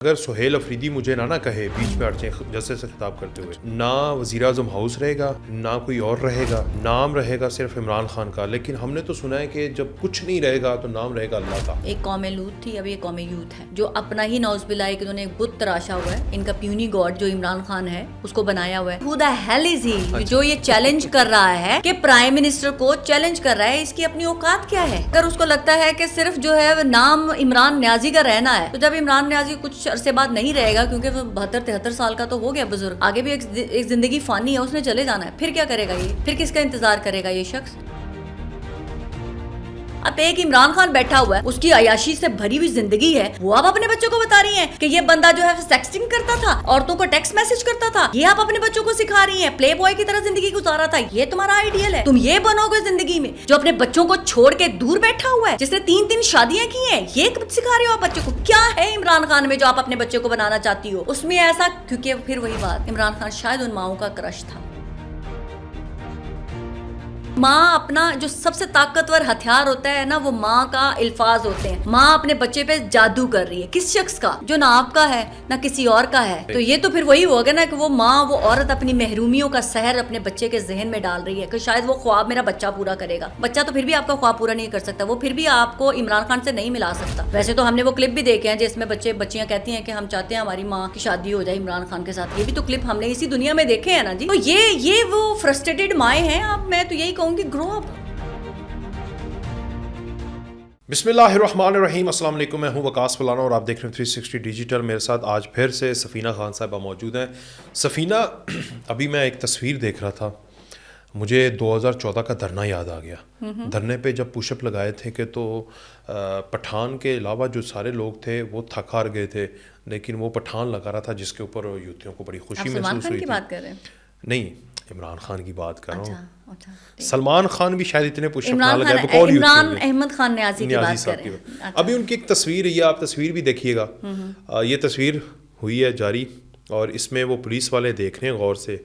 اگر سہیل افریدی مجھے نہ کہے بیچ میں اڑچیں جیسے سے خطاب کرتے ہوئے، نہ وزیر اعظم ہاؤس رہے گا، نہ کوئی اور رہے گا، نام رہے گا صرف عمران خان کا. لیکن ہم نے تو سنا ہے کہ جب کچھ نہیں رہے گا تو نام رہے گا اللہ کا. ایک قوم لوط تھی، اب یہ قوم یوتھ ہے جو اپنا ہی نوز بلائے کہ انہوں نے ایک بت تراشا ہوا ہے. ان کا پیونی گاڈ جو عمران خان ہے اس کو بنایا ہوا ہے. Who the hell is he جو یہ چیلنج کر رہا ہے کہ پرائم منسٹر کو چیلنج کر رہا ہے، اس کی اپنی اوقات کیا ہے؟ اگر اس کو لگتا ہے کہ صرف جو ہے نام عمران نیازی کا رہنا ہے، تو جب عمران نیازی کچھ عرصے بعد نہیں رہے گا، کیونکہ وہ 72-73 سال کا تو ہو گیا بزرگ، آگے بھی ایک زندگی فانی ہے، اس نے چلے جانا ہے. پھر کیا کرے گا یہ؟ پھر کس کا انتظار کرے گا یہ شخص؟ اب ایک عمران خان بیٹھا ہوا ہے، اس کی عیاشی سے بھری ہوئی زندگی ہے، وہ آپ اپنے بچوں کو بتا رہی ہیں کہ یہ بندہ جو ہے سیکسٹنگ کرتا تھا، عورتوں کو ٹیکسٹ میسج کرتا تھا. یہ آپ اپنے بچوں کو سکھا رہی ہیں پلے بوائے کی طرح زندگی گزارا تھا. یہ تمہارا آئیڈیل ہے؟ تم یہ بنو گے زندگی میں جو اپنے بچوں کو چھوڑ کے دور بیٹھا ہوا ہے، جس نے 3 شادیاں کی ہیں؟ یہ سکھا رہے ہو آپ بچوں کو؟ کیا ہے عمران خان میں جو آپ اپنے بچے کو بنانا چاہتی ہو اس میں ایسا؟ کیونکہ پھر وہی بات، عمران خان شاید ان ماؤں کا کرش تھا. ماں اپنا جو سب سے طاقتور ہتھیار ہوتا ہے نا، وہ ماں کا الفاظ ہوتے ہیں. ماں اپنے بچے پہ جادو کر رہی ہے، کس شخص کا؟ جو نہ آپ کا ہے نہ کسی اور کا ہے. تو یہ تو پھر وہی ہوگا نا کہ وہ ماں، وہ عورت اپنی محرومیوں کا سحر اپنے بچے کے ذہن میں ڈال رہی ہے کہ شاید وہ خواب میرا بچہ پورا کرے گا. بچہ تو پھر بھی آپ کا خواب پورا نہیں کر سکتا، وہ پھر بھی آپ کو عمران خان سے نہیں ملا سکتا. ویسے تو ہم نے وہ کلپ بھی دیکھے ہیں جس میں بچیاں کہتی ہیں کہ ہم چاہتے ہیں ہماری ماں کی شادی ہو جائے عمران خان کے ساتھ. یہ بھی تو کلپ ہم نے اسی دنیا میں دیکھے ہیں نا جی. تو یہ وہ فرسٹریٹڈ مائیں ہیں. اب میں تو یہی کہوں گی گرو اپ. بسم اللہ الرحمن الرحیم. السلام علیکم، میں ہوں وقاص فلانا اور آپ دیکھ رہے ہیں 360 ڈیجیٹل. میرے ساتھ آج پھر سے سفینہ خان صاحبہ موجود ہیں. سفینہ، ابھی میں ایک تصویر دیکھ رہا تھا، مجھے 2014 کا دھرنا یاد آ گیا. دھرنے پہ جب پش اپ لگائے تھے کہ تو پٹھان کے علاوہ جو سارے لوگ تھے وہ تھک ہار گئے تھے، لیکن وہ پٹھان لگا رہا تھا جس کے اوپر یوتھیوں کو بڑی خوشی محسوس ہوئی تھی. نہیں، عمران خان کی بات کر رہا ہوں. سلمان خان بھی شاید اتنے پش اپ نہ لگائے. عمران احمد خان نیازی کی بات کر رہے ہیں. ابھی ان کی ایک تصویر ہے، آپ تصویر بھی دیکھیے گا. یہ تصویر ہوئی ہے جاری، اور اس میں وہ پولیس والے دیکھ رہے ہیں غور سے،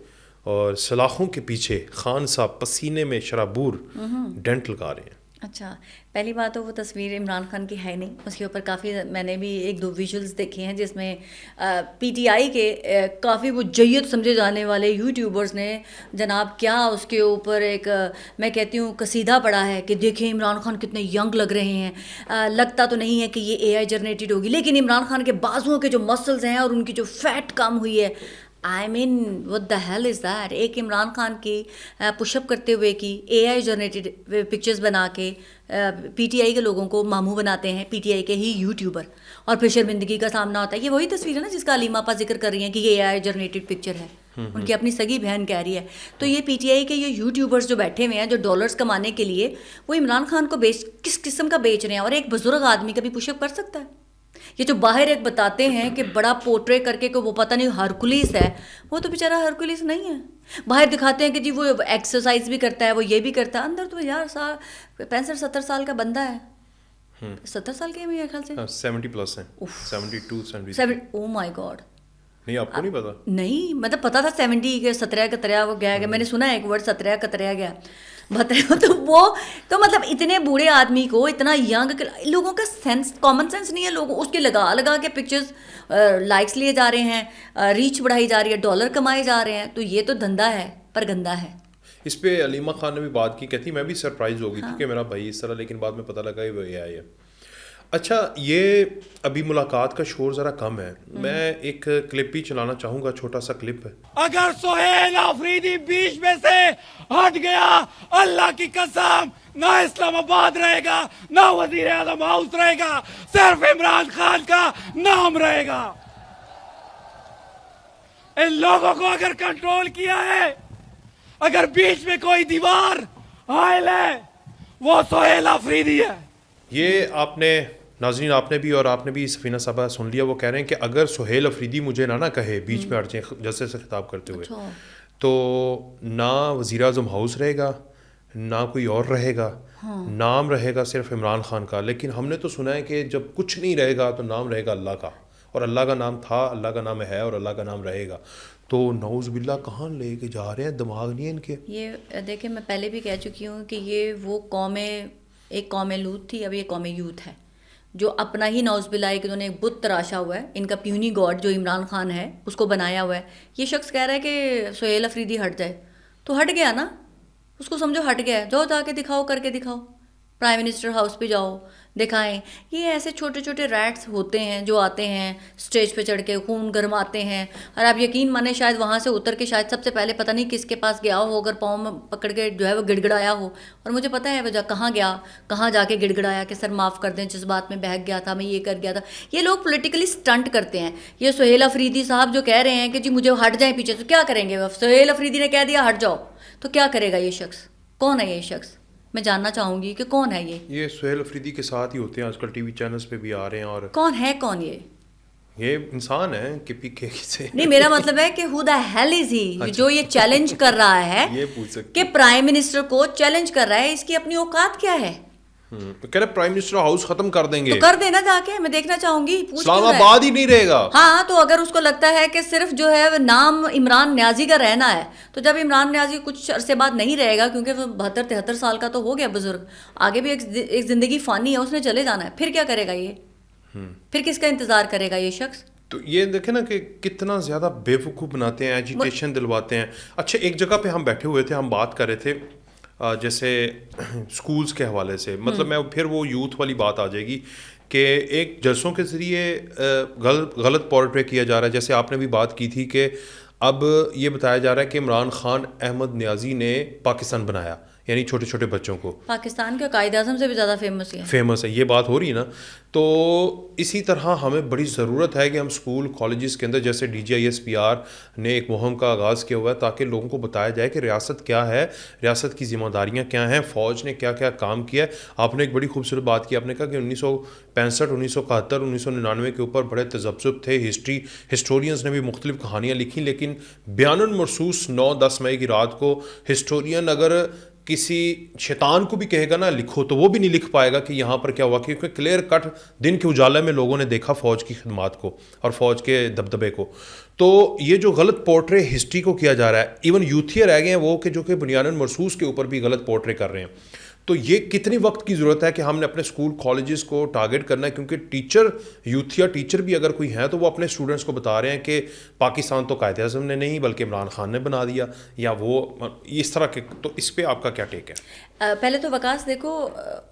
اور سلاخوں کے پیچھے خان صاحب پسینے میں شرابور ڈینٹ لگا رہے ہیں. اچھا، پہلی بات تو وہ تصویر عمران خان کی ہے نہیں. اس کے اوپر کافی میں نے بھی 1-2 ویژولز دیکھے ہیں جس میں پی ٹی آئی کے کافی وہ جید سمجھے جانے والے یوٹیوبرز نے جناب کیا اس کے اوپر ایک میں کہتی ہوں قصیدہ پڑھا ہے کہ دیکھیں عمران خان کتنے ینگ لگ رہے ہیں. لگتا تو نہیں ہے کہ یہ اے آئی جنریٹڈ ہوگی، لیکن عمران خان کے بازوؤں کے جو مسلز ہیں اور ان کی جو فیٹ کم ہوئی ہے، I mean what the hell is that. ایک عمران خان کی پش اپ کرتے ہوئے کی اے آئی جنریٹڈ پکچرز بنا کے پی ٹی آئی کے لوگوں کو ماموں بناتے ہیں، پی ٹی آئی کے ہی یوٹیوبر، اور پھر شرمندگی کا سامنا ہوتا ہے. یہ وہی تصویر ہے نا جس کا علیم آپا ذکر کر رہی ہیں کہ یہ اے آئی جنریٹڈ پکچر ہے. ان کی اپنی سگی بہن کہہ رہی ہے. تو یہ پی ٹی آئی کے یہ یوٹیوبرز جو بیٹھے ہوئے ہیں جو ڈالرز کمانے کے لیے، وہ عمران خان کو کس قسم کا بیچ رہے ہیں. اور ایک بزرگ آدمی کبھی پش اپ کر سکتا ہے؟ یہ جو باہر ایک بتاتے ہیں کہ بڑا پورٹرے کر کے کہ وہ پتہ نہیں ہرکولیس ہے، وہ تو بیچارہ ہرکولیس نہیں ہے. باہر دکھاتے ہیں کہ جی وہ ایکسرسائز بھی کرتا ہے، وہ یہ بھی کرتا ہے، اندر تو یار 65-70 سال کا بندہ ہے. 70 سال کے ہیں میرے خیال سے، 70 پلس ہیں، 72 او مائی گاڈ. نہیں، آپ کو نہیں پتا؟ نہیں، مطلب پتا تھا 70 کے 17 کتریا وہ گیا. میں نے سنا ہے ایک ورڈ 17 کتریا گیا. تو وہ تو مطلب اتنے بوڑھے آدمی کو اتنا ینگ، لوگوں کا سینس، کامن سینس نہیں ہے. لوگ اس کے لگا کے پکچرز لائکس لیے جا رہے ہیں، ریچ بڑھائی جا رہی ہے، ڈالر کمائے جا رہے ہیں. تو یہ تو دھندا ہے پر گندا ہے. اس پہ علیمہ خان نے بھی بات کی، کہتی میں بھی سرپرائز ہو گئی تھی کہ میرا بھائی اس طرح، لیکن بعد میں پتہ لگا وہ یہ ہے. اچھا، یہ ابھی ملاقات کا شور ذرا کم ہے، میں ایک کلپ بھی چلانا چاہوں گا، چھوٹا سا کلپ ہے. اگر سہیل آفریدی بیچ میں سے ہٹ گیا، اللہ کی قسم نہ اسلام آباد رہے گا، نہ وزیر اعظم ہاؤس رہے گا، صرف عمران خان کا نام رہے گا. ان لوگوں کو اگر کنٹرول کیا ہے، اگر بیچ میں کوئی دیوار حائل ہے، وہ سہیل آفریدی ہے. یہ آپ نے ناظرین، آپ نے بھی اور آپ نے بھی سفینہ صاحبہ سن لیا. وہ کہہ رہے ہیں کہ اگر سہیل افریدی مجھے نہ کہے بیچ میں اڑچیں جیسے سے خطاب کرتے ہوئے، تو نہ وزیر اعظم ہاؤس رہے گا، نہ کوئی اور رہے گا، نام رہے گا صرف عمران خان کا. لیکن ہم نے تو سنا ہے کہ جب کچھ نہیں رہے گا تو نام رہے گا اللہ کا، اور اللہ کا نام تھا، اللہ کا نام ہے، اور اللہ کا نام رہے گا. تو نعوذ باللہ کہاں لے کے جا رہے ہیں، دماغ نہیں ہے ان کے. یہ دیکھیں، میں پہلے بھی کہہ چکی ہوں کہ یہ وہ ایک قوم لوط تھی، اب یہ قوم یوتھ ہے جو اپنا ہی نوز بلائے کہ انہوں نے ایک بت تراشا ہوا ہے، ان کا پیونی گاڈ جو عمران خان ہے اس کو بنایا ہوا ہے. یہ شخص کہہ رہا ہے کہ سہیل افریدی ہٹ جائے، تو ہٹ گیا نا، اس کو سمجھو ہٹ گیا ہے. جاؤ جا کے دکھاؤ، کر کے دکھاؤ، پرائم منسٹر ہاؤس پہ جاؤ دکھائیں. یہ ایسے چھوٹے چھوٹے ریٹس ہوتے ہیں جو آتے ہیں اسٹیج پہ چڑھ کے خون گرماتے ہیں، اور آپ یقین مانیں شاید وہاں سے اتر کے شاید سب سے پہلے پتہ نہیں کس کے پاس گیا ہو، اگر پاؤں میں پکڑ کے جو ہے وہ گڑ گڑایا ہو. اور مجھے پتہ ہے وہ کہاں گیا، کہاں جا کے گڑ گڑایا کہ سر معاف کر دیں، جس بات میں بہک گیا تھا میں یہ کر گیا تھا. یہ لوگ پولیٹیکلی سٹنٹ کرتے ہیں. یہ سہیل افریدی صاحب جو کہہ رہے ہیں کہ جی مجھے ہٹ جائیں پیچھے، تو کیا کریں گے؟ سہیل افریدی نے کہہ دیا ہٹ جاؤ، تو کیا کرے گا یہ شخص؟ کون ہے یہ شخص؟ میں جاننا چاہوں گی کہ کون ہے یہ سہیل افریدی کے ساتھ ہی ہوتے ہیں آج کل، ٹی وی چینلز پہ بھی آ رہے ہیں. اور کون ہے کون یہ انسان ہے کہ پی کے سے نہیں، میرا مطلب ہے کہ who the hell is he جو یہ چیلنج کر رہا ہے، یہ پوچھ سکتے کہ پرائم منسٹر کو چیلنج کر رہا ہے، اس کی اپنی اوقات کیا ہے؟ کہہ رہے پرائم منسٹر ہاؤس ختم کر دیں گے، تو کر دینا جا کے، میں دیکھنا چاہوں گی. اسلام آباد ہی نہیں رہے گا. ہاں، تو اگر اس کو لگتا ہے کہ صرف جو ہے نام عمران نیازی کا رہنا ہے، تو جب عمران نیازی کچھ عرصے بعد نہیں رہے گا، کیونکہ وہ 72-73 سال کا تو ہو گیا بزرگ، آگے بھی ایک زندگی فانی ہے، اس نے چلے جانا ہے، پھر کیا کرے گا یہ؟ پھر کس کا انتظار کرے گا یہ شخص؟ تو یہ دیکھیں نا کہ کتنا زیادہ بے وقوف بناتے ہیں، ایجیٹیشن دلواتے ہیں. اچھا، ایک جگہ پہ ہم بیٹھے ہوئے تھے، ہم بات کر رہے تھے جیسے اسکولز کے حوالے سے، مطلب میں پھر وہ یوتھ والی بات آ جائے گی کہ ایک جلسوں کے ذریعے غلط پورٹرے کیا جا رہا ہے. جیسے آپ نے بھی بات کی تھی کہ اب یہ بتایا جا رہا ہے کہ عمران خان احمد نیازی نے پاکستان بنایا، یعنی چھوٹے چھوٹے بچوں کو. پاکستان کے قائد اعظم سے بھی زیادہ فیمس ہے، یہ بات ہو رہی ہے نا. تو اسی طرح ہمیں بڑی ضرورت ہے کہ ہم اسکول کالجز کے اندر، جیسے DGISPR نے ایک مہم کا آغاز کیا ہوا ہے، تاکہ لوگوں کو بتایا جائے کہ ریاست کیا ہے، ریاست کی ذمہ داریاں کیا ہیں، فوج نے کیا کیا کام کیا ہے. آپ نے ایک بڑی خوبصورت بات کی، آپ نے کہا کہ 1965 1971 1999 کے اوپر بڑے تذبذب تھے. ہسٹورینز نے بھی مختلف کہانیاں لکھی، لیکن بیان المرصوص 9-10 مئی کی رات کو ہسٹورین اگر کسی شیطان کو بھی کہے گا نا لکھو، تو وہ بھی نہیں لکھ پائے گا کہ یہاں پر کیا ہوا، کیونکہ کلیئر کٹ دن کے اجالے میں لوگوں نے دیکھا فوج کی خدمات کو اور فوج کے دبدبے کو. تو یہ جو غلط پورٹرے ہسٹری کو کیا جا رہا ہے، ایون یوتھیا رہ گئے ہیں وہ کہ جو کہ بنیان مرصوص کے اوپر بھی غلط پورٹرے کر رہے ہیں. تو یہ کتنی وقت کی ضرورت ہے کہ ہم نے اپنے اسکول کالجز کو ٹارگیٹ کرنا ہے، کیونکہ یوتھیا ٹیچر بھی اگر کوئی ہیں تو وہ اپنے اسٹوڈنٹس کو بتا رہے ہیں کہ پاکستان تو قائد اعظم نے نہیں بلکہ عمران خان نے بنا دیا، یا وہ اس طرح کے. تو اس پہ آپ کا کیا ٹیک ہے؟ پہلے تو وکاس دیکھو،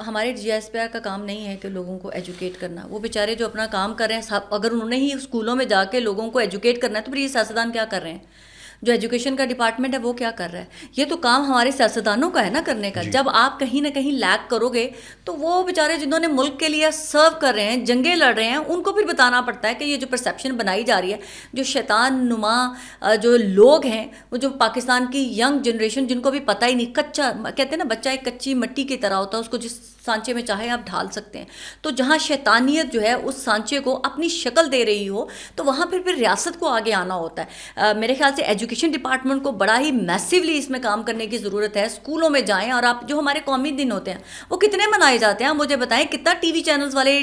ہمارے DGISPR کا کام نہیں ہے کہ لوگوں کو ایجوکیٹ کرنا. وہ بیچارے جو اپنا کام کر رہے ہیں، اگر انہوں نے ہی اسکولوں میں جا کے لوگوں کو ایجوکیٹ کرنا ہے، تو پھر یہ سیاستدان کیا کر رہے ہیں؟ جو ایجوکیشن کا ڈپارٹمنٹ ہے وہ کیا کر رہا ہے؟ یہ تو کام ہمارے سیاستدانوں کا ہے نا کرنے کا. جب آپ کہیں نہ کہیں لیک کرو گے تو وہ بیچارے جنہوں نے ملک کے لیے سرو کر رہے ہیں، جنگیں لڑ رہے ہیں، ان کو پھر بتانا پڑتا ہے کہ یہ جو پرسیپشن بنائی جا رہی ہے، جو شیطان نما جو لوگ ہیں، وہ جو پاکستان کی ینگ جنریشن جن کو بھی پتہ ہی نہیں، کچا کہتے ہیں نا بچہ ایک کچی مٹی کی طرح ہوتا ہے، اس کو جس سانچے میں چاہے آپ ڈھال سکتے ہیں. تو جہاں شیطانیت جو ہے اس سانچے کو اپنی شکل دے رہی ہو، تو وہاں پھر ریاست کو آگے آنا ہوتا ہے. میرے خیال سے ایجوکیشن ڈپارٹمنٹ کو بڑا ہی میسیولی اس میں کام کرنے کی ضرورت ہے. اسکولوں میں جائیں، اور آپ جو ہمارے قومی دن ہوتے ہیں وہ کتنے منائے جاتے ہیں؟ مجھے بتائیں کتنا ٹی وی چینلز والے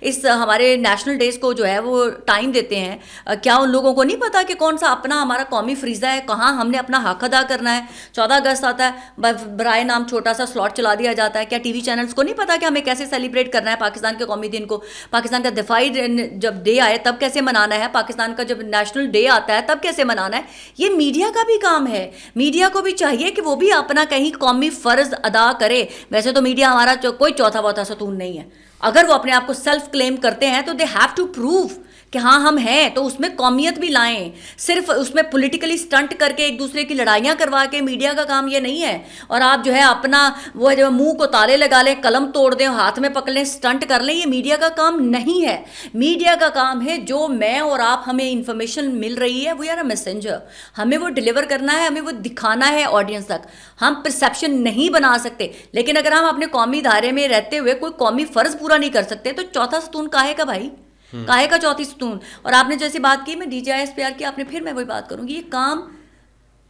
اس ہمارے نیشنل ڈیز کو جو ہے وہ ٹائم دیتے ہیں؟ کیا ان لوگوں کو نہیں پتا کہ کون سا اپنا ہمارا قومی فریضہ ہے، کہاں ہم نے اپنا حق ادا کرنا ہے؟ 14 اگست آتا ہے، برائے نام چھوٹا سا سلاٹ چلا دیا جاتا ہے. کیا ٹی وی چینلز کو نہیں پتا کہ ہمیں کیسے سیلیبریٹ کرنا ہے پاکستان کے قومی دن کو؟ پاکستان کا دفاعی جب ڈے آئے تب کیسے منانا ہے؟ پاکستان کا جب نیشنل ڈے آتا ہے تب کیسے منانا ہے؟ یہ میڈیا کا بھی کام ہے. میڈیا کو بھی چاہیے کہ وہ بھی اپنا کہیں قومی فرض ادا کرے. ویسے تو میڈیا ہمارا کوئی چوتھا بوتھا ستون نہیں ہے. اگر وہ اپنے آپ کو سیلف کلیم کرتے ہیں تو دے ہیو ٹو پروو کہ ہاں ہم ہیں، تو اس میں قومیت بھی لائیں. صرف اس میں پولیٹیکلی سٹنٹ کر کے ایک دوسرے کی لڑائیاں کروا کے میڈیا کا کام یہ نہیں ہے. اور آپ جو ہے اپنا وہ جو منہ کو تالے لگا لیں، قلم توڑ دیں، ہاتھ میں پکڑ لیں، سٹنٹ کر لیں، یہ میڈیا کا کام نہیں ہے. میڈیا کا کام ہے جو میں اور آپ ہمیں انفارمیشن مل رہی ہے، وی آر اے میسنجر. ہمیں وہ ڈیلیور کرنا ہے، ہمیں وہ دکھانا ہے آڈینس تک. ہم پرسیپشن نہیں بنا سکتے. لیکن اگر ہم اپنے قومی دھارے میں رہتے ہوئے کوئی قومی فرض پورا نہیں کر سکتے تو چوتھا ستون کاہے کا بھائی؟ کاہے کا چوتھی ستون؟ اور آپ نے جیسی بات کی، میں DGISPR کی، آپ نے پھر میں وہی بات کروں گی، یہ کام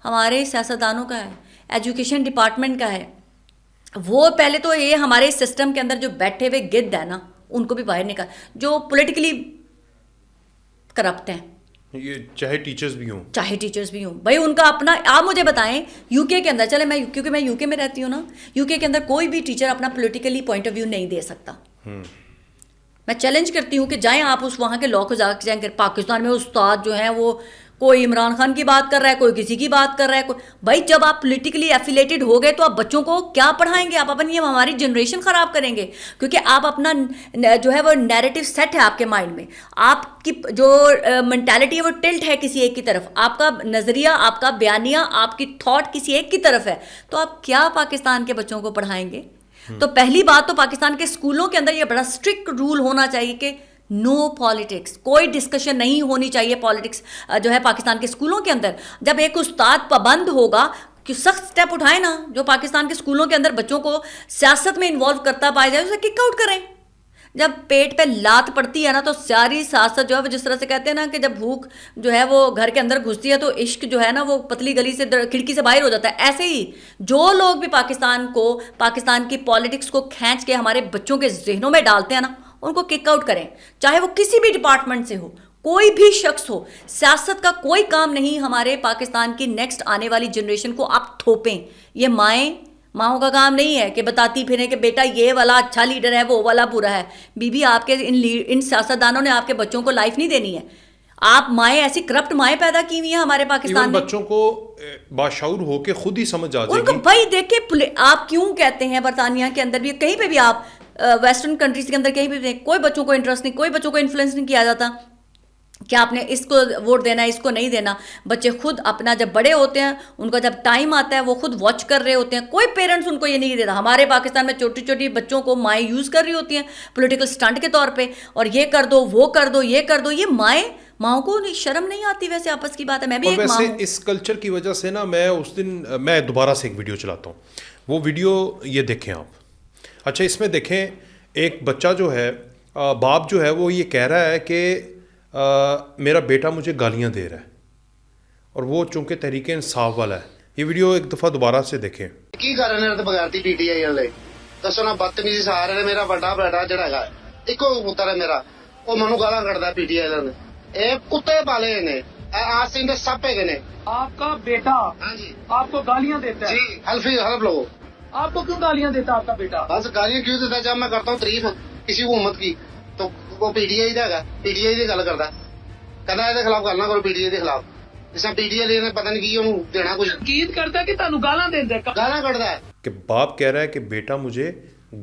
ہمارے سیاستدانوں کا ہے، ایجوکیشن ڈپارٹمنٹ کا ہے. وہ پہلے تو یہ ہمارے سسٹم کے اندر جو بیٹھے ہوئے گدھ ہے نا، ان کو بھی باہر نکال، جو پولیٹیکلی کرپٹ ہیں، یہ چاہے ٹیچرز بھی ہوں بھائی ان کا اپنا. آپ مجھے بتائیں UK کے اندر، چلے میں کیونکہ میں UK میں رہتی ہوں نا، UK کے اندر کوئی بھی ٹیچر اپنا پولیٹیکلی پوائنٹ آف ویو نہیں دے سکتا. میں چیلنج کرتی ہوں کہ جائیں آپ اس وہاں کے لا کو جا کے جائیں کہ پاکستان میں استاد جو ہیں وہ کوئی عمران خان کی بات کر رہا ہے, کوئی کسی کی بات کر رہا ہے. بھائی جب آپ پولیٹیکلی ایفیلیٹڈ ہو گئے تو آپ بچوں کو کیا پڑھائیں گے؟ آپ اپنی ہماری جنریشن خراب کریں گے, کیونکہ آپ اپنا جو ہے وہ نیریٹو سیٹ ہے آپ کے مائنڈ میں, آپ کی جو مینٹالٹی ہے وہ ٹلٹ ہے کسی ایک کی طرف, آپ کا نظریہ, آپ کا بیانیہ, آپ کی تھاٹ کسی ایک کی طرف ہے, تو آپ کیا پاکستان کے بچوں کو پڑھائیں گے؟ تو پہلی بات تو پاکستان کے اسکولوں کے اندر یہ بڑا اسٹرکٹ رول ہونا چاہیے کہ نو پالیٹکس, کوئی ڈسکشن نہیں ہونی چاہیے پالیٹکس جو ہے پاکستان کے اسکولوں کے اندر. جب ایک استاد پابند ہوگا کہ سخت اسٹیپ اٹھائے نا, جو پاکستان کے اسکولوں کے اندر بچوں کو سیاست میں انوالو کرتا پایا جائے اسے کک آؤٹ کریں. جب پیٹ پہ لات پڑتی ہے نا تو ساری سیاست جو ہے وہ جس طرح سے کہتے ہیں نا کہ جب بھوک جو ہے وہ گھر کے اندر گھستی ہے تو عشق جو ہے نا وہ پتلی گلی سے کھڑکی سے باہر ہو جاتا ہے. ایسے ہی جو لوگ بھی پاکستان کی پالیٹکس کو کھینچ کے ہمارے بچوں کے ذہنوں میں ڈالتے ہیں نا, ان کو کک آؤٹ کریں, چاہے وہ کسی بھی ڈپارٹمنٹ سے ہو, کوئی بھی شخص ہو. سیاست کا کوئی کام نہیں ہمارے پاکستان کی نیکسٹ آنے والی جنریشن کو آپ تھوپیں. یہ ماؤں کا کام نہیں ہے کہ بتاتی پھریں کہ بیٹا یہ والا اچھا لیڈر ہے, وہ والا برا ہے. بی آپ کے ان سیاستدانوں نے آپ کے بچوں کو لائف نہیں دینی ہے. آپ مائیں ایسی کرپٹ مائیں پیدا کی ہوئی ہیں ہمارے پاکستان میں. بچوں کو باشعور ہو کے خود ہی سمجھ آ جائے ان کو گی. بھائی دیکھیں آپ کیوں کہتے ہیں برطانیہ کے اندر بھی, کہیں پہ بھی آپ ویسٹرن کنٹریز کے اندر کہیں بھی کوئی بچوں کو انٹرسٹ نہیں, کوئی بچوں کو انفلوئنس نہیں کیا جاتا کہ آپ نے اس کو ووٹ دینا ہے, اس کو نہیں دینا. بچے خود اپنا جب بڑے ہوتے ہیں, ان کا جب ٹائم آتا ہے وہ خود واچ کر رہے ہوتے ہیں. کوئی پیرنٹس ان کو یہ نہیں دیتا. ہمارے پاکستان میں چھوٹی چھوٹی بچوں کو مائیں یوز کر رہی ہوتی ہیں پولیٹیکل سٹنٹ کے طور پہ, اور یہ کر دو, وہ کر دو, یہ کر دو. یہ ماؤں کو شرم نہیں آتی؟ ویسے آپس کی بات ہے, میں بھی ایک ماں ہوں. اس کلچر کی وجہ سے نا میں دوبارہ سے ایک ویڈیو چلاتا ہوں. وہ ویڈیو یہ دیکھیں آپ. اچھا اس میں دیکھیں ایک بچہ جو ہے, باپ جو ہے وہ یہ کہہ رہا ہے کہ میرا بیٹا مجھے گالیاں دے رہا ہے, اور وہ چونکہ تحریک انصاف والا ہے. یہ ویڈیو ایک دفعہ دوبارہ سے دیکھیں. کی کر رہے نے بغیرتی پی ٹی آئی والے, دسو نا بدتمیزی سا رہے. میرا بڑا بیٹا جڑا ہے ایکو پتر ہے میرا, وہ منو گالاں کٹدا پی ٹی آئی والے نے. اے کتے پالے نے, آسین دے سپ ہے نے. آپ کا بیٹا ہاں جی آپ کو گالیاں دیتا ہے؟ جی حلف لوگو. آپ کو کیوں گالیاں دیتا آپ کا بیٹا؟ بس گالیاں کیوں دیتا؟ جب میں کرتا ہوں تعریف کسی حکومت کی تو وہ پی ٹی آئی دا ہے, پی ٹی آئی کی گل کرتا, کہنا یہ خلاف گل نہ کرو پی ٹی آئی کے خلاف. جس طرح پی ٹی آئی نے پتہ نہیں کی انہوں دینا کچھ تنقید کرتا ہے کہ تانوں گالاں دیندا ہے. گالاں کٹدا ہے کہ باپ کہہ رہا ہے کہ بیٹا مجھے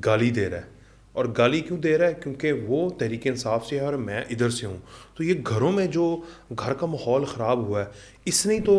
گالی دے رہا ہے, اور گالی کیوں دے رہا ہے؟ کیونکہ وہ تحریک انصاف سے ہے اور میں ادھر سے ہوں. تو یہ گھروں میں جو گھر کا ماحول خراب ہوا ہے, اس نے تو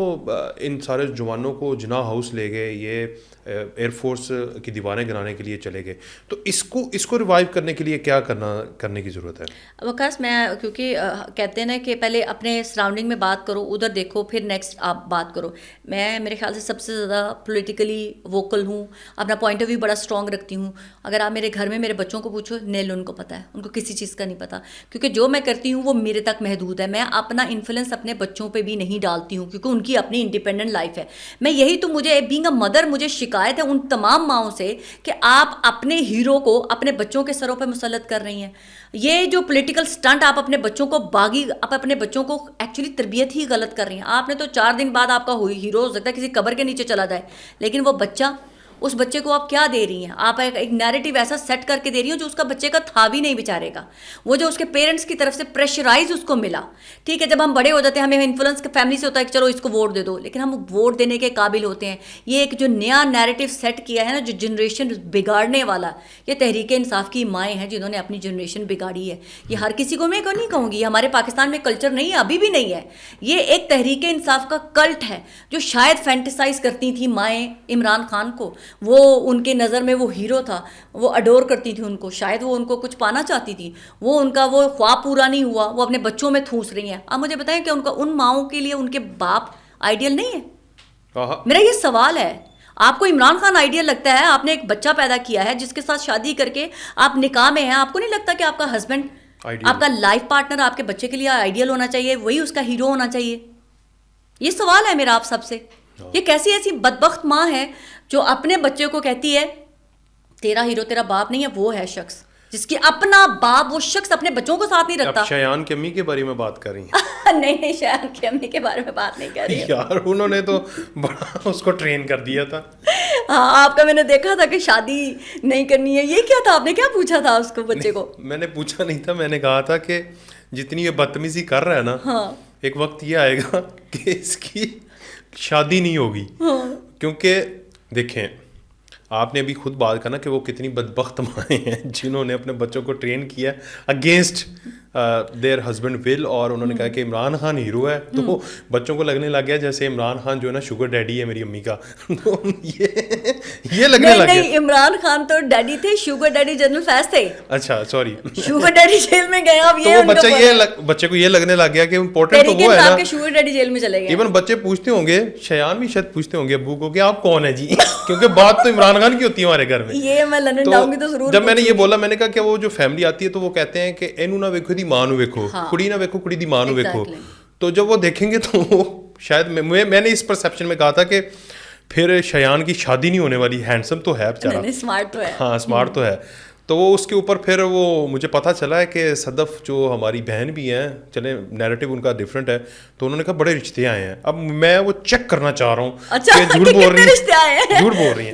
ان سارے جوانوں کو جناح ہاؤس لے گئے, یہ ایئر فورس کی دیواریں گرانے کے لیے چلے گئے. تو اس کو ریوائیو کرنے کے لیے کیا کرنے کی ضرورت ہے؟ وکاس میں کیونکہ کہتے ہیں نا کہ پہلے اپنے سراؤنڈنگ میں بات کرو, ادھر دیکھو, پھر نیکسٹ آپ بات کرو. میں میرے خیال سے سب سے زیادہ پولیٹیکلی ووکل ہوں, اپنا پوائنٹ آف ویو بڑا اسٹرانگ رکھتی ہوں. اگر آپ میرے گھر میں میرے بچوں کو پوچھو, نیل ان کو پتہ ہے, ان کو کسی چیز کا نہیں پتہ, کیونکہ جو میں کرتی ہوں وہ میرے تک محدود ہے. میں اپنا انفلوئنس اپنے بچوں پہ بھی نہیں ڈالتی ہوں کیونکہ ان کی اپنی انڈیپینڈنٹ لائف ہے. میں یہی تو مجھے بینگ اے مدر مجھے شکایت ہے ان تمام ماؤں سے کہ آپ اپنے ہیرو کو اپنے بچوں کے سروں پہ مسلط کر رہی ہیں. یہ جو پولیٹیکل سٹنٹ آپ اپنے بچوں کو آپ اپنے بچوں کو ایکچولی تربیت ہی غلط کر رہی ہیں. آپ نے تو 4 دن بعد آپ کا ہیرو ہو سکتا ہے کسی قبر کے نیچے چلا جائے, لیکن وہ بچہ, اس بچے کو آپ کیا دے رہی ہیں؟ آپ ایک نیریٹو ایسا سیٹ کر کے دے رہی ہوں جو اس کا بچے کا تھا بھی نہیں بیچارے کا. وہ جو اس کے پیرنٹس کی طرف سے پریشرائز اس کو ملا. ٹھیک ہے, جب ہم بڑے ہو جاتے ہیں ہمیں انفلوئنس فیملی سے ہوتا ہے کہ چلو اس کو ووٹ دے دو, لیکن ہم ووٹ دینے کے قابل ہوتے ہیں. یہ ایک جو نیا نیریٹو سیٹ کیا ہے نا, جو جنریشن بگاڑنے والا, یہ تحریک انصاف کی مائیں ہیں جنہوں نے اپنی جنریشن بگاڑی ہے. یہ ہر کسی کو میں نہیں کہوں گی, ہمارے پاکستان میں کلچر نہیں ہے, ابھی بھی نہیں ہے. یہ ایک تحریک انصاف کا کلٹ ہے جو شاید فینٹیسائز کرتی تھیں مائیں عمران خان کو. وہ ان کے نظر میں وہ ہیرو تھا, وہ اڈور کرتی تھی ان کو, شاید وہ ان کو کچھ پانا چاہتی تھی. وہ ان کا وہ خواب پورا نہیں ہوا, وہ اپنے بچوں میں ٹھوس رہی ہیں. آپ مجھے بتائیں کہ ان ماؤں کے لیے ان کے باپ آئیڈیل نہیں ہے؟ میرا یہ سوال ہے. آپ کو عمران خان آئیڈیل لگتا ہے؟ آپ نے ایک بچہ پیدا کیا ہے جس کے ساتھ شادی کر کے آپ نکاح میں ہیں, آپ کو نہیں لگتا کہ آپ کا ہسبینڈ, آپ کا لائف پارٹنر آپ کے بچے کے لیے آئیڈیل ہونا چاہیے, وہی اس کا ہیرو ہونا چاہیے؟ یہ سوال ہے میرا آپ سب سے. یہ کیسی ایسی بدبخت ماں ہے جو اپنے بچے کو کہتی ہے تیرا ہیرو تیرا باپ نہیں ہے, وہ ہے شخص جس کی اپنا باپ, وہ شخص اپنے بچوں کو ساتھ نہیں رکھتا. آپ شایان کی امی کے بارے میں بات کر رہی ہیں؟ نہیں, شایان کی امی کے بارے میں بات نہیں کر رہی یار, انہوں نے تو بڑا اس کو ٹرین کر دیا تھا. ہاں آپ کا میں نے دیکھا تھا کہ شادی نہیں کرنی ہے. یہ کیا تھا, آپ نے کیا پوچھا تھا اس کو, بچے کو؟ میں نے پوچھا نہیں تھا, میں نے کہا تھا کہ جتنی یہ بدتمیزی کر رہا ہے نا, ایک وقت یہ آئے گا کہ اس کی شادی نہیں ہوگی. کیونکہ دیکھیں, آپ نے ابھی خود بات کرنا کہ وہ کتنی بدبخت مائیں ہیں جنہوں نے اپنے بچوں کو ٹرین کیا اگینسٹ دیئر ہسبینڈ ول, اور انہوں نے کہا کہ عمران خان ہیرو ہے, تو بچوں کو لگنے لگ گیا جیسے عمران خان جو ہے نا شوگر ڈیڈی ہے میری امی کا. تو یہ لگنے لگ گیا. نہیں, عمران خان تو ڈیڈی تھے, شوگر ڈیڈی جنرل فیض تھے. اچھا سوری, شوگر ڈیڈی جیل میں گئے. اب تو وہ بچے کو یہ لگنے لگ گیا کہ امپورٹنٹ تو وہ ہے نا, شوگر ڈیڈی جیل میں چلے گئے. ایون بچے پوچھتے ہوں گے, شیان بھی شاید پوچھتے ہوں گے ابو کو کہ آپ کون ہیں جی, کیونکہ بات تو عمران خان کی ہوتی ہے ہمارے گھر میں. یہ میں لندن جاؤں گی تو ضرور. جب میں نے یہ بولا, میں نے کہا کہ وہ جو فیملی آتی ہے تو وہ کہتے ہیں کہ اینو نہ ویکھو دی ماں نو ویکھو, کڑی نہ ویکھو کڑی دی ماں نو ویکھو. تو جب وہ دیکھیں گے تو وہ شاید میں نے اس پرسیپشن میں کہا تھا کہ پھر شیان کی شادی نہیں ہونے والی. ہینڈسم تو ہے بیچارہ, اسمارٹ تو ہے, ہاں اسمارٹ تو ہے. تو وہ اس کے اوپر پھر وہ مجھے پتہ چلا ہے کہ صدف جو ہماری بہن بھی ہیں, چلیں نیریٹو ان کا ڈفرینٹ ہے, تو انہوں نے کہا بڑے رشتے آئے ہیں. اب میں وہ چیک کرنا چاہ رہا ہوں کہ جھوٹ بول رہی ہیں, جھوٹ بول رہی ہیں.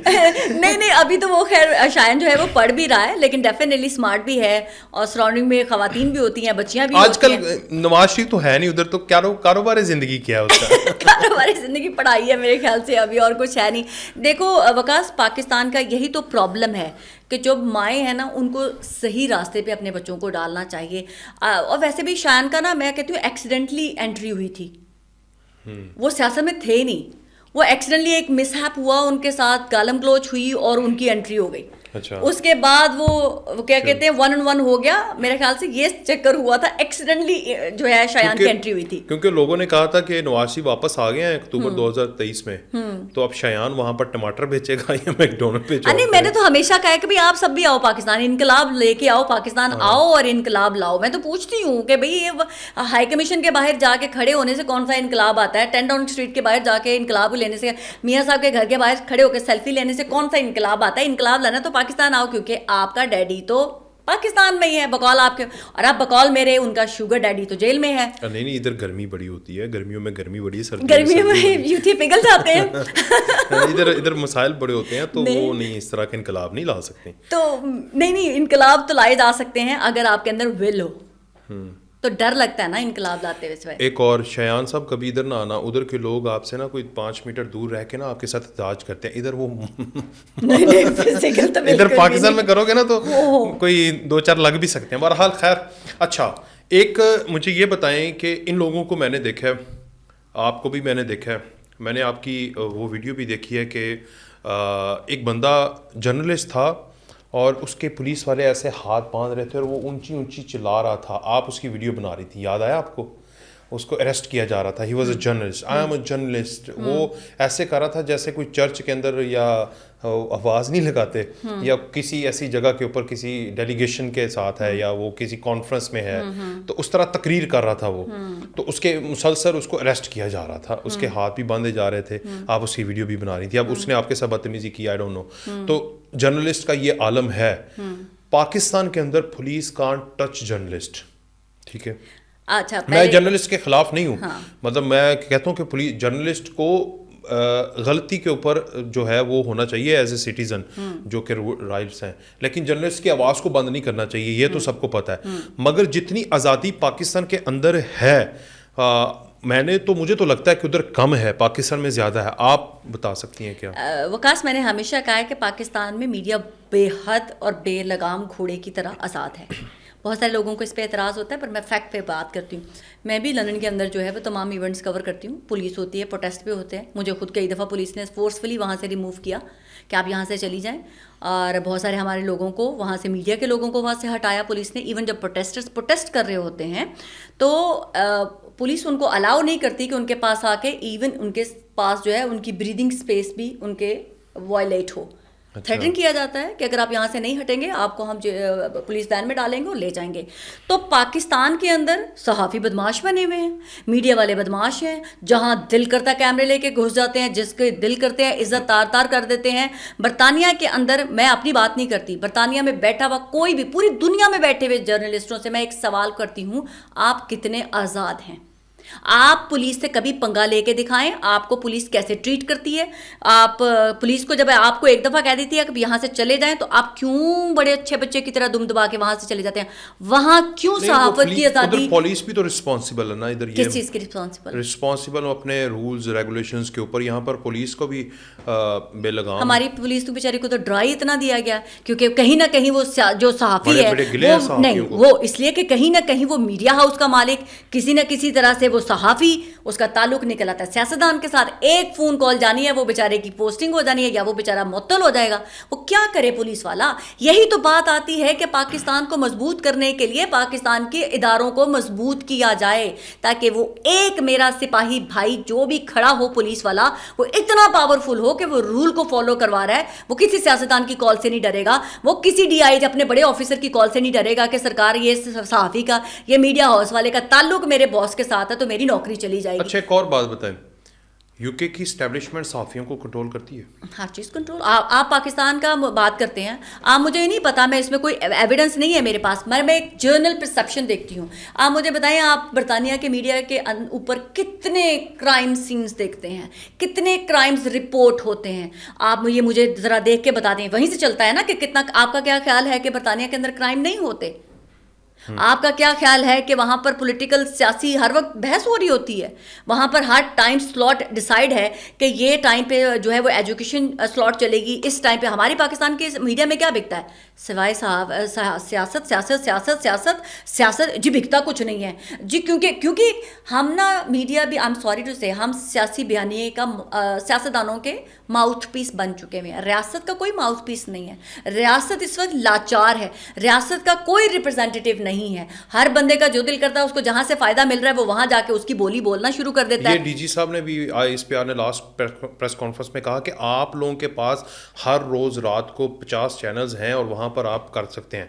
نہیں ابھی تو وہ خیر شائن جو ہے وہ پڑھ بھی رہا ہے, لیکن ڈیفینیٹلی اسمارٹ بھی ہے, اور سراؤنڈنگ میں خواتین بھی ہوتی ہیں, بچیاں بھی. آج کل نواز شریف تو ہے نہیں ادھر, تو کاروبار زندگی کیا ہے اس کا؟ کاروباری زندگی پڑھائی ہے میرے خیال سے, ابھی اور کچھ ہے نہیں. دیکھو وکاس, پاکستان کا یہی تو پرابلم ہے کہ جو مائیں ہیں نا ان کو صحیح راستے پہ اپنے بچوں کو ڈالنا چاہیے. اور ویسے بھی شایان کا نا میں کہتی ہوں ایکسیڈنٹلی انٹری ہوئی تھی, وہ سیاست میں تھے نہیں, وہ ایکسیڈنٹلی ایک مس ہیپ ہوا, ان کے ساتھ گالم گلوچ ہوئی اور ان کی انٹری ہو گئی. اس کے بعد وہ کیا کہتے ہیں 1-on-1 ہو گیا. میرے خیال سے یہ چکر ہوا تھا, ایکسیڈنٹلی جو ہے شایان کی انٹری ہوئی تھی. کیونکہ لوگوں نے کہا تھا کہ نواز شریف واپس آ گئے ہیں اکتوبر 2023 میں, تو اب شایان وہاں پر ٹماٹر بیچے گا یا میکڈونلڈ بیچے گا. نہیں, میں نے تو ہمیشہ کہا کہ آپ سب بھی آؤ پاکستان, انقلاب لے کے آؤ, پاکستان آؤ اور انقلاب لاؤ. میں تو پوچھتی ہوں کہ بھئی یہ ہائی کمیشن کے باہر جا کے کھڑے ہونے سے کون سا انقلاب آتا ہے؟ 10 ڈاؤن اسٹریٹ کے باہر جا کے انقلاب لینے سے, میاں صاحب کے گھر کے باہر کھڑے ہو کے سیلفی لینے سے کون سا انقلاب آتا ہے؟ انقلاب لانا تو پاکستان آؤ, کیونکہ آپ کا ڈیڈی تو پاکستان میں ہی ہے بقول آپ کے, اور آپ بقول میرے ان کا شوگر ڈیڈی تو جیل میں ہے. نہیں, ادھر گرمی بڑی ہوتی ہے, گرمیوں میں گرمی بڑی ہے, گرمیوں میں یوتھی پگھل جاتے ہیں. ادھر مسائل بڑے ہوتے ہیں, تو وہ نہیں, اس طرح کے انقلاب نہیں لا سکتے. تو نہیں, انقلاب تو لائے جا سکتے ہیں اگر آپ کے اندر ول ہو. تو ڈر لگتا ہے نا انقلاب لاتے ہوئے. ایک اور, شایان صاحب کبھی ادھر نہ آنا, ادھر کے لوگ آپ سے نا کوئی 5 میٹر دور رہ کے نا آپ کے ساتھ احتجاج کرتے ہیں. ادھر وہ ادھر پاکستان میں کرو گے نا تو کوئی 2-4 لگ بھی سکتے ہیں. بہرحال خیر. اچھا, ایک مجھے یہ بتائیں کہ ان لوگوں کو میں نے دیکھا ہے, آپ کو بھی میں نے دیکھا ہے, میں نے آپ کی وہ ویڈیو بھی دیکھی ہے کہ ایک بندہ جرنلسٹ تھا اور اس کے پولیس والے ایسے ہاتھ باندھ رہے تھے اور وہ اونچی اونچی چلا رہا تھا, آپ اس کی ویڈیو بنا رہی تھی, یاد آیا آپ کو؟ اس کو اریسٹ کیا جا رہا تھا, he was a journalist, I am a journalist. وہ ایسے کر رہا تھا جیسے کوئی چرچ کے اندر یا آواز نہیں لگاتے, یا کسی ایسی جگہ کے اوپر کسی ڈیلیگیشن کے ساتھ ہے, یا وہ کسی کانفرنس میں ہے, تو اس طرح تقریر کر رہا تھا وہ. تو اس کے مسلسل اس کو اریسٹ کیا جا رہا تھا, اس کے ہاتھ بھی باندھے جا رہے تھے, آپ اس کی ویڈیو بھی بنا رہی تھی. اب اس نے آپ کے ساتھ بدتمیزی کی, آئی ڈونٹ نو. تو جرنلسٹ کا یہ عالم ہے. پاکستان کے اندر پولیس کانٹ ٹچ جرنلسٹ, ٹھیک ہے. اچھا, میں جرنلسٹ کے خلاف نہیں ہوں, مطلب میں کہتا ہوں کہ پولیس جرنلسٹ کو غلطی کے اوپر جو ہے وہ ہونا چاہیے ایز اے سٹیزن, جو کہ رائٹس ہیں, لیکن جرنلسٹ کی آواز کو بند نہیں کرنا چاہیے, یہ تو سب کو پتہ ہے. مگر جتنی آزادی پاکستان کے اندر ہے, مجھے تو لگتا ہے کہ ادھر کم ہے, پاکستان میں زیادہ ہے. آپ بتا سکتی ہیں کیا؟ وکاس, میں نے ہمیشہ کہا ہے کہ پاکستان میں میڈیا بے حد اور بے لگام گھوڑے کی طرح آزاد ہے. بہت سارے لوگوں کو اس پہ اعتراض ہوتا ہے, پر میں فیکٹ پہ بات کرتی ہوں. میں بھی لندن کے اندر جو ہے وہ تمام ایونٹس کور کرتی ہوں. پولیس ہوتی ہے, پروٹیسٹ بھی ہوتے ہیں. مجھے خود کئی دفعہ پولیس نے فورسفلی وہاں سے ریموو کیا کہ آپ یہاں سے چلی جائیں, اور بہت سارے ہمارے لوگوں کو وہاں سے, میڈیا کے لوگوں کو وہاں سے ہٹایا پولیس نے. ایون جب پروٹیسٹرز پروٹیسٹ کر رہے ہوتے ہیں تو پولیس ان کو الاؤ نہیں کرتی کہ ان کے پاس آ کے, ایون ان کے پاس جو ہے ان کی بریدنگ اسپیس بھی ان کے وائلیٹ ہو. تھریٹن کیا جاتا ہے کہ اگر آپ یہاں سے نہیں ہٹیں گے آپ کو ہم پولیس وین میں ڈالیں گے اور لے جائیں گے. تو پاکستان کے اندر صحافی بدماش بنے ہوئے ہیں, میڈیا والے بدماش ہیں, جہاں دل کرتا کیمرے لے کے گھس جاتے ہیں, جس کے دل کرتے ہیں عزت تار تار کر دیتے ہیں. برطانیہ کے اندر, میں اپنی بات نہیں کرتی, برطانیہ میں بیٹھا ہوا کوئی بھی, پوری دنیا میں بیٹھے ہوئے جرنلسٹوں سے میں ایک سوال کرتی ہوں, آپ کتنے آزاد ہیں؟ آپ پولیس سے کبھی پنگا لے کے دکھائیں, آپ کو پولیس کیسے ٹریٹ کرتی ہے. آپ پولیس کو جب آپ کو ایک دفعہ کہہ دیتی ہے کہ یہاں سے چلے جائیں, تو آپ کیوں بڑے اچھے بچے کی طرح دم دبا کے وہاں سے چلے جاتے ہیں؟ وہاں کیوں صحافت کی آزادی؟ پولیس بھی تو رسپانسبل ہے نا ادھر. یہ کس چیز کی رسپانسبل اپنے رولز ریگولیشنز کے اوپر. یہاں پر پولیس کو بھی بے لگام. ہماری پولیس تو بیچاری کو تو ڈرا ہی اتنا دیا گیا کیونکہ کہیں نہ کہیں وہ جو صحافی ہے وہ نہیں, وہ اس لیے کہ کہیں نہ کہیں وہ میڈیا ہاؤس کا مالک, کسی نہ کسی طرح سے وہ صحافی, اس کا تعلق نکل آتا ہے سیاستدان کے ساتھ. ایک فون کال جانی ہے, وہ بیچارے کی پوسٹنگ ہو جانی ہے, یا وہ بیچارہ معطل ہو جائے گا. وہ کیا کرے پولیس والا؟ یہی تو بات آتی ہے کہ پاکستان کو مضبوط کرنے کے لیے پاکستان کے اداروں کو مضبوط کیا جائے, تاکہ وہ ایک میرا سپاہی بھائی جو بھی کھڑا ہو پولیس والا, وہ اتنا پاورفل ہو کہ وہ رول کو فالو کروا رہا ہے. وہ کسی سیاستدان کی کال سے نہیں ڈرے گا, وہ کسی ڈی آئی اپنے بڑے آفیسر کی کال سے نہیں ڈرے گا کہ سرکار یہ صحافی کا, یہ میڈیا ہاؤس والے کا تعلق میرے باس کے ساتھ ہے تو میری نوکری چلی جائے گی. اچھا ایک اور بات بتائیں, یو کے کی اسٹیبلشمنٹ صحافیوں کو کنٹرول کرتی ہے؟ ہر چیز کنٹرول. آپ پاکستان کا بات کرتے ہیں, آپ مجھے نہیں پتا, میں اس میں کوئی ایویڈنس نہیں ہے میرے پاس, میں ایک جرنل پرسیپشن دیکھتی ہوں. آپ مجھے بتائیں, آپ برطانیہ کے میڈیا کے اوپر کتنے کرائم سینز دیکھتے ہیں, کتنے کرائمز رپورٹ ہوتے ہیں؟ آپ یہ مجھے ذرا دیکھ کے بتا دیں. وہیں سے چلتا ہے نا کہ کتنا. آپ کا کیا خیال ہے کہ برطانیہ کے اندر کرائم نہیں ہوتے؟ آپ کا کیا خیال ہے کہ وہاں پر پولیٹیکل سیاسی ہر وقت بحث ہو رہی ہوتی ہے؟ وہاں پر ہر ٹائم سلاٹ ڈیسائیڈ ہے کہ یہ ٹائم پہ جو ہے وہ ایجوکیشن سلاٹ چلے گی, اس ٹائم پہ. ہماری پاکستان کے میڈیا میں کیا بکتا ہے سوائے سیاست سیاست سیاست سیاست سیاست؟ جی بکتا کچھ نہیں ہے جی, کیونکہ ہم نا میڈیا بھی, آئی ایم سوری ٹو سے, ہم سیاسی بیانیے کا سیاستدانوں کے ماؤتھ پیس بن چکے ہوئے ہیں. ریاست کا کوئی ماؤتھ پیس نہیں ہے. ریاست اس وقت لاچار ہے, ریاست کا کوئی ریپرزینٹیو نہیں ہے. ہر بندے کا جو دل کرتا ہے, اس کو جہاں سے فائدہ مل رہا ہے وہ وہاں جا کے اس کی بولی بولنا شروع کر دیتا ہے. یہ ڈی جی صاحب نے بھی اس پہ نے لاسٹ پریس کانفرنس میں کہا کہ آپ لوگوں کے پاس ہر روز رات کو 50 چینلز ہیں اور وہاں پر آپ کر سکتے ہیں.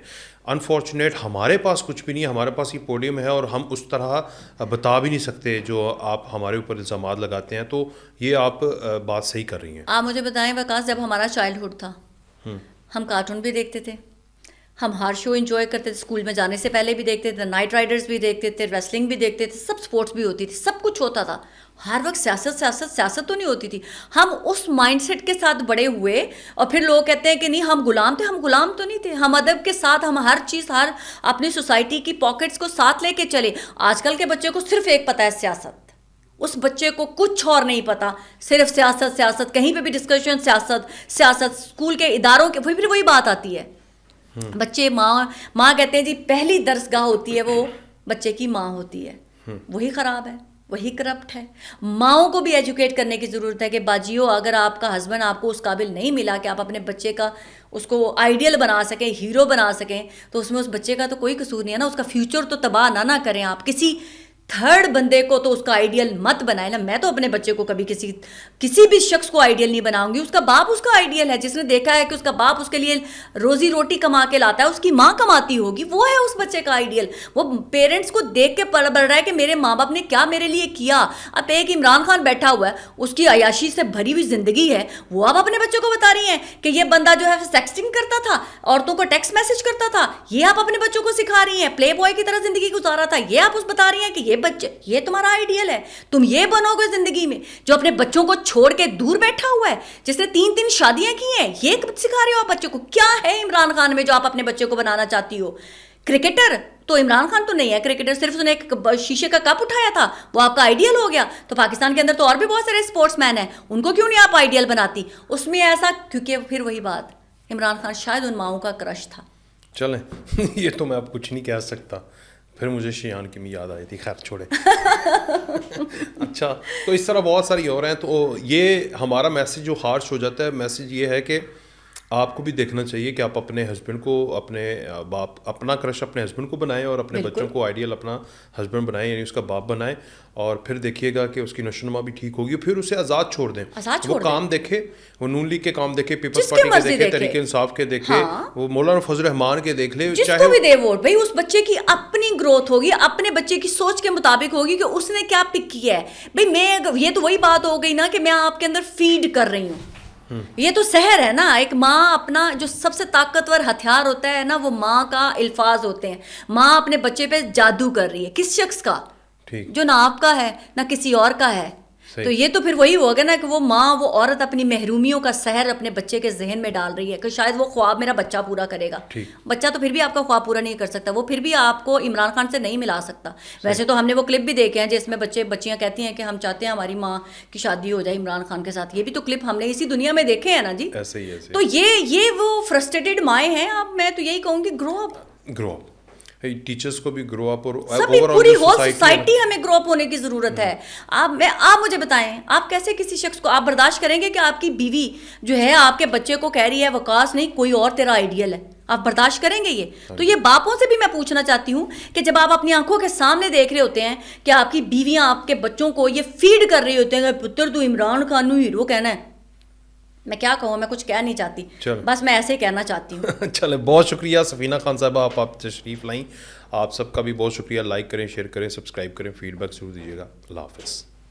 انفارچونیٹ ہمارے پاس کچھ بھی نہیں ہے. ہمارے پاس یہ پوڈیم ہے اور ہم اس طرح بتا بھی نہیں سکتے جو آپ ہمارے اوپر الزامات لگاتے ہیں. تو یہ آپ بات صحیح کر رہی ہیں. آپ مجھے بتائیں وکاس, جب ہمارا چائلڈہڈ تھا ہم کارٹون بھی دیکھتے تھے, ہم ہر شو انجوائے کرتے تھے, اسکول میں جانے سے پہلے بھی دیکھتے تھے, نائٹ رائڈرز بھی دیکھتے تھے, ریسلنگ بھی دیکھتے تھے, سب سپورٹس بھی ہوتی تھی, سب کچھ ہوتا تھا. ہر وقت سیاست سیاست سیاست تو نہیں ہوتی تھی. ہم اس مائنڈ سیٹ کے ساتھ بڑے ہوئے اور پھر لوگ کہتے ہیں کہ نہیں ہم غلام تھے. ہم غلام تو نہیں تھے, ہم ادب کے ساتھ ہم ہر چیز, ہر اپنی سوسائٹی کی پاکٹس کو ساتھ لے کے چلے. آج کل کے بچے کو صرف ایک پتہ ہے سیاست, اس بچے کو کچھ اور نہیں پتا, صرف سیاست سیاست, کہیں پہ بھی ڈسکشن سیاست سیاست. اسکول کے اداروں کے پھر وہی بات آتی ہے, بچے ماں کہتے ہیں جی پہلی درسگاہ ہوتی ہے وہ بچے کی ماں ہوتی ہے. وہی خراب ہے, وہی کرپٹ ہے. ماؤں کو بھی ایجوکیٹ کرنے کی ضرورت ہے کہ باجیوں, اگر آپ کا ہسبینڈ آپ کو اس قابل نہیں ملا کہ آپ اپنے بچے کا اس کو آئیڈیل بنا سکیں, ہیرو بنا سکیں, تو اس میں اس بچے کا تو کوئی قصور نہیں ہے نا. اس کا فیوچر تو تباہ نہ کریں آپ. کسی تھرڈ بندے کو تو اس کا آئیڈیل مت بنائے نا. میں تو اپنے بچے کو کبھی کسی بھی شخص کو آئیڈیل نہیں بناؤں گی. اس کا باپ اس کا آئیڈیل ہے, جس نے دیکھا ہے کہ اس کا باپ اس کے لیے روزی روٹی کما کے لاتا ہے, اس کی ماں کماتی ہوگی, وہ ہے اس بچے کا آئیڈیل. وہ پیرنٹس کو دیکھ کے بڑھ رہا ہے کہ میرے ماں باپ نے کیا میرے لیے کیا. اب ایک عمران خان بیٹھا ہوا ہے, اس کی عیاشی سے بھری ہوئی زندگی ہے, وہ آپ اپنے بچوں کو بتا رہی ہیں کہ یہ بندہ جو ہے سیکسٹنگ کرتا تھا, عورتوں کو ٹیکسٹ میسج کرتا تھا, یہ آپ اپنے بچوں کو سکھا رہی ہیں. پلے بوائے کی طرح زندگی گزارا تھا, یہ آپ اس بتا رہی ہیں کہ یہ بچے, یہ تمہارا آئیڈیل ہے, تم یہ بنو گے زندگی میں. جو اپنے بچوں کو چھوڑ کے دور بیٹھا ہوا ہے, جس نے 3 شادیاں کی ہیں, یہ سکھا رہے ہو آپ بچوں کو. کیا ہے عمران خان میں جو آپ اپنے بچے کو بنانا چاہتی ہو؟ کرکٹر تو عمران خان تو نہیں ہے کرکٹر, صرف اس نے ایک شیشے کا کپ اٹھایا تھا, وہ آپ کا آئیڈیل ہو گیا. تو پاکستان کے اندر تو اور بھی بہت سارے اسپورٹس مین ہیں, ان کو کیوں نہیں آپ آئیڈیل بناتی اس میں ایسا؟ کیونکہ پھر وہی بات, عمران خان شاید ان ماؤں کا کرش تھا. چلیں یہ تو میں اب کچھ نہیں کہہ سکتا, پھر مجھے شیان کی یاد آئی تھی, خیر چھوڑے. اچھا, تو اس طرح بہت ساری اور ہیں. تو یہ ہمارا میسیج جو ہارش ہو جاتا ہے, میسیج یہ ہے کہ آپ کو بھی دیکھنا چاہیے کہ آپ اپنے ہسبینڈ کو, اپنے باپ, اپنا کرش اپنے ہسبینڈ کو بنائیں اور اپنے بچوں کو آئیڈیل اپنا ہسبینڈ بنائیں, یعنی اس کا باپ بنائیں. اور پھر دیکھیے گا کہ اس کی نشو نما بھی ٹھیک ہوگی. پھر اسے آزاد چھوڑ دیں, وہ کام دیکھے, وہ نون لیگ کے کام دیکھے, پیپلز پارٹی کے دیکھے, تحریک انصاف کے دیکھے, وہ مولانا فضل الرحمان کے دیکھ لے, جس کو بھی دے ووٹ. بھائی اس بچے کی اپنی گروتھ ہوگی, اپنے بچے کی سوچ کے مطابق ہوگی کہ اس نے کیا پک کیا ہے. بھائی میں, یہ تو وہی بات ہو گئی نا کہ میں آپ کے اندر فیڈ کر رہی ہوں. یہ تو سحر ہے نا. ایک ماں, اپنا جو سب سے طاقتور ہتھیار ہوتا ہے نا, وہ ماں کا الفاظ ہوتے ہیں. ماں اپنے بچے پہ جادو کر رہی ہے. کس شخص کا؟ ٹھیک. جو نہ آپ کا ہے نہ کسی اور کا ہے. تو یہ تو پھر وہی ہوگا نا کہ وہ ماں وہ عورت اپنی محرومیوں کا سحر اپنے بچے کے ذہن میں ڈال رہی ہے کہ شاید وہ خواب میرا بچہ پورا کرے گا. بچہ تو پھر بھی آپ کا خواب پورا نہیں کر سکتا, وہ پھر بھی آپ کو عمران خان سے نہیں ملا سکتا. ویسے تو ہم نے وہ کلپ بھی دیکھے ہیں جس میں بچیاں کہتی ہیں کہ ہم چاہتے ہیں ہماری ماں کی شادی ہو جائے عمران خان کے ساتھ. یہ بھی تو کلپ ہم نے اسی دنیا میں دیکھے ہیں نا جی. تو یہ وہ فرسٹریٹڈ مائیں ہیں. اب میں تو یہی کہوں گی گرو اپ. ٹیچرس کو بھی گرو اپ, اور پوری ہول سوسائٹی ہمیں گرو اپ ہونے کی ضرورت ہے. آپ مجھے بتائیں, آپ کیسے کسی شخص کو آپ برداشت کریں گے کہ آپ کی بیوی جو ہے آپ کے بچے کو کہہ رہی ہے وقاص نہیں کوئی اور تیرا آئیڈیل ہے؟ آپ برداشت کریں گے یہ؟ تو یہ باپوں سے بھی میں پوچھنا چاہتی ہوں کہ جب آپ اپنی آنکھوں کے سامنے دیکھ رہے ہوتے ہیں کہ آپ کی بیویاں آپ کے بچوں کو یہ فیڈ کر رہی ہوتے ہیں کہ پتر تو عمران خان نو ہیرو کہنا ہے, میں کیا کہوں, میں کچھ کہہ نہیں چاہتی, بس میں ایسے ہی کہنا چاہتی ہوں. چلے, بہت شکریہ سفینہ خان صاحبہ, آپ تشریف لائیں. آپ سب کا بھی بہت شکریہ. لائک کریں, شیئر کریں, سبسکرائب کریں, فیڈ بیک ضرور دیجیے گا. اللہ حافظ.